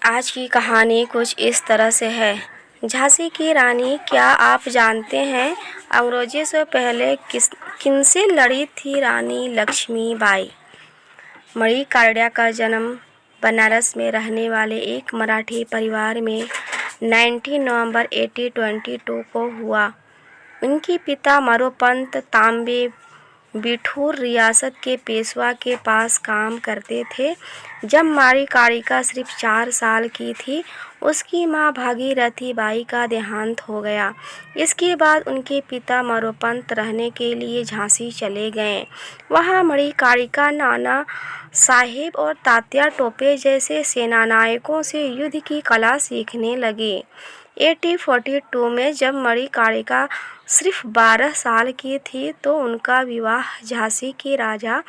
आज की कहानी कुछ इस तरह से है। झांसी की रानी। क्या आप जानते हैं अंग्रेजों से पहले किनसे लड़ी थी रानी लक्ष्मीबाई? मणिकर्णिका का जन्म बनारस में रहने वाले एक मराठी परिवार में 19 नवंबर 1822 को हुआ। उनके पिता मोरोपंत तांबे बिठूर रियासत के पेशवा के पास काम करते थे। जब मणिकर्णिका सिर्फ 4 साल की थी, उसकी मां भागीरथी बाई का देहांत हो गया। इसके बाद उनके पिता मोरोपंत रहने के लिए झांसी चले गए। वहां मणिकर्णिका नाना साहेब और तात्या टोपे जैसे सेनानायकों से युद्ध की कला सीखने लगे। 1842 में जब मणिकर्णिका सिर्फ 12 साल की थी तो उनका विवाह झांसी के राजा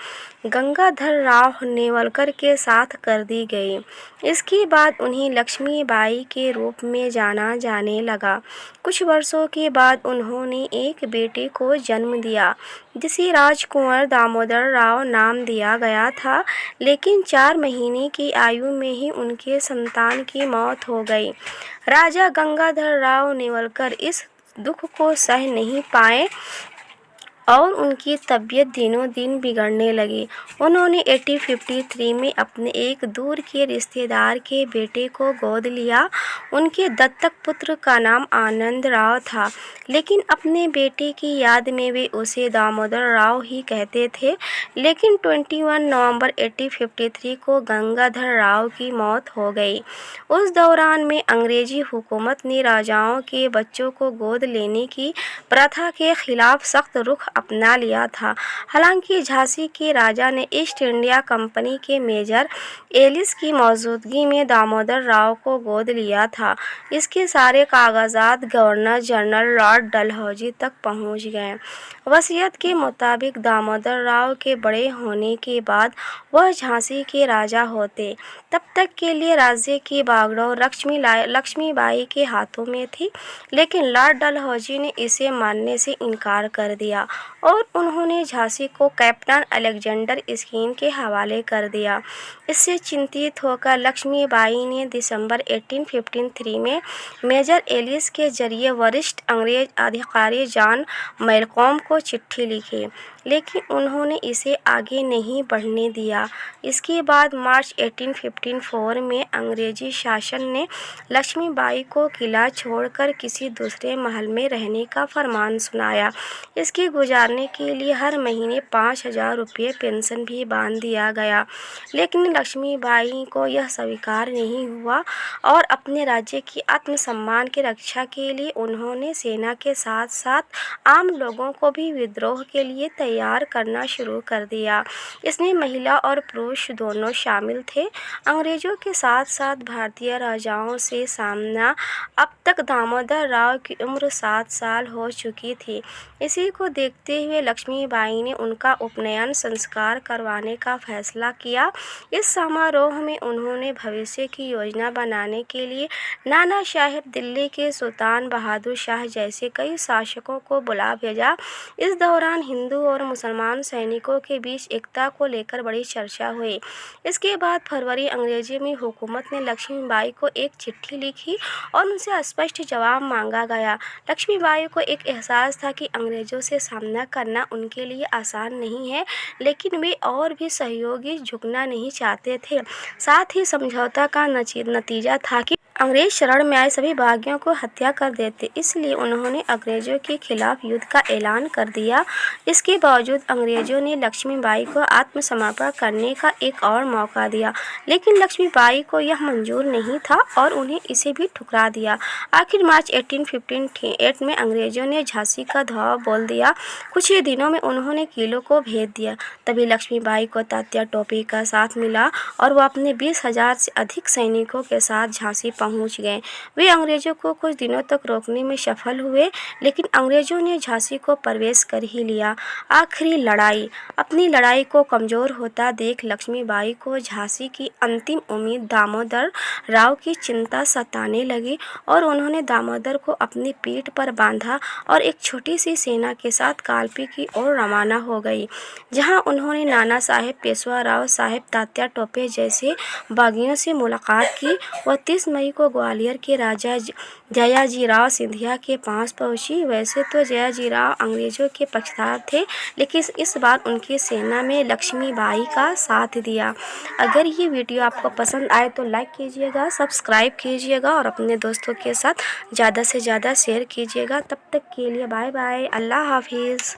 गंगाधर राव नेवलकर के साथ कर दी गई। इसके बाद उन्हें लक्ष्मीबाई के रूप में जाना जाने लगा। कुछ वर्षों के बाद उन्होंने एक बेटे को जन्म दिया जिसे राजकुंवर दामोदर राव नाम दिया गया था, लेकिन 4 महीने की आयु में ही उनके संतान की मौत हो गई। राजा गंगाधर राव नेवलकर इस दुख को सह नहीं पाए और उनकी तबीयत दिनों दिन बिगड़ने लगी। उन्होंने 1853 में अपने एक दूर के रिश्तेदार के बेटे को गोद लिया। उनके दत्तक पुत्र का नाम आनंद राव था, लेकिन अपने बेटे की याद में वे उसे दामोदर राव ही कहते थे। लेकिन 21 नवंबर 1853 को गंगाधर राव की मौत हो गई। उस दौरान में अंग्रेजी हुकूमत ने राजाओं के बच्चों को गोद लेने की प्रथा के खिलाफ सख्त रुख अपना लिया था। हालांकि झांसी के राजा ने ईस्ट इंडिया कंपनी के मेजर एलिस की मौजूदगी में दामोदर राव को गोद लिया था। इसके सारे कागजात गवर्नर जनरल लॉर्ड डलहौजी तक पहुंच गए। वसीयत के मुताबिक दामोदर राव के बड़े होने के बाद वह झांसी के राजा होते। तब तक के लिए राज्य की बागडोर लक्ष्मीबाई के हाथों में थी, लेकिन लॉर्ड डलहौजी ने इसे मानने से इनकार कर दिया और उन्होंने झांसी को कैप्टन अलेक्जेंडर स्कीन के हवाले कर दिया। इससे चिंतित होकर लक्ष्मीबाई ने दिसंबर 1853 में मेजर एलिस के जरिए वरिष्ठ अंग्रेज अधिकारी जॉन मैलकॉम को चिट्ठी लिखी, लेकिन उन्होंने इसे आगे नहीं बढ़ने दिया। इसके बाद मार्च 1854 में अंग्रेजी शासन ने लक्ष्मीबाई को किला छोड़कर किसी दूसरे महल में रहने का फरमान सुनाया। इसके गुजारने के लिए हर महीने 5,000 रुपये पेंशन भी बांध दिया गया, लेकिन लक्ष्मीबाई को यह स्वीकार नहीं हुआ और अपने राज्य की आत्मसम्मान की रक्षा के लिए उन्होंने सेना के साथ साथ आम लोगों को भी विद्रोह के लिए तैयार करना शुरू कर दिया। इसमें महिला और पुरुष दोनों शामिल थे। अंग्रेजों के साथ साथ भारतीय राजाओं से सामना। अब तक दामोदर राव की उम्र 7 साल हो चुकी थी। इसी को देखते हुए लक्ष्मीबाई ने उनका उपनयन संस्कार करवाने का फैसला किया। इस समारोह में उन्होंने भविष्य की योजना बनाने के लिए नाना साहेब, दिल्ली के सुल्तान बहादुर शाह जैसे कई शासकों को बुला भेजा। इस दौरान हिंदू और मुसलमान सैनिकों के बीच एकता को लेकर बड़ी चर्चा हुई। इसके बाद फरवरी अंग्रेजी में हुकूमत ने लक्ष्मीबाई को एक चिट्ठी लिखी और उनसे स्पष्ट जवाब मांगा गया। लक्ष्मीबाई को एक एहसास था कि अंग्रेजों से सामना करना उनके लिए आसान नहीं है, लेकिन वे और भी सहयोगी झुकना नहीं चाहते थे। साथ ही समझौता का नतीजा था कि अंग्रेज शरण में आए सभी बागियों को हत्या कर देते, इसलिए उन्होंने अंग्रेजों के खिलाफ युद्ध का ऐलान कर दिया। इसके बावजूद अंग्रेजों ने लक्ष्मीबाई को आत्मसमर्पण करने का एक और मौका दिया, लेकिन लक्ष्मीबाई को यह मंजूर नहीं था और उन्हें इसे भी ठुकरा दिया। आखिर मार्च 1858 में अंग्रेजों ने झांसी का धावा बोल दिया। कुछ ही दिनों में उन्होंने किलों को भेज दिया। तभी लक्ष्मीबाई को तात्या टोपे का साथ मिला और वह अपने 20,000 से अधिक सैनिकों के साथ झांसी पहुंच गए। वे अंग्रेजों को कुछ दिनों तक रोकने में सफल हुए, लेकिन अंग्रेजों ने झांसी को प्रवेश कर ही लिया। आखिरी लड़ाई। अपनी लड़ाई को कमज़ोर होता देख लक्ष्मीबाई को झांसी की अंतिम उम्मीद दामोदर राव की चिंता सताने लगी और उन्होंने दामोदर को अपनी पीठ पर बांधा और एक छोटी सी सेना के साथ कालपी की ओर रवाना हो गई, जहां उन्होंने नाना साहेब पेशवा राव साहेब तात्या टोपे जैसे बागियों से मुलाकात की। वह 30 मई को ग्वालियर के राजा जयाजीराव सिंधिया के पास पहुंची। वैसे तो जयाजीराव अंग्रेजों के पक्षधर थे, लेकिन इस बार उनकी सेना में लक्ष्मीबाई का साथ दिया। अगर ये वीडियो आपको पसंद आए तो लाइक कीजिएगा, सब्सक्राइब कीजिएगा और अपने दोस्तों के साथ ज़्यादा से ज़्यादा शेयर कीजिएगा। तब तक के लिए बाय बाय, अल्लाह हाफिज़।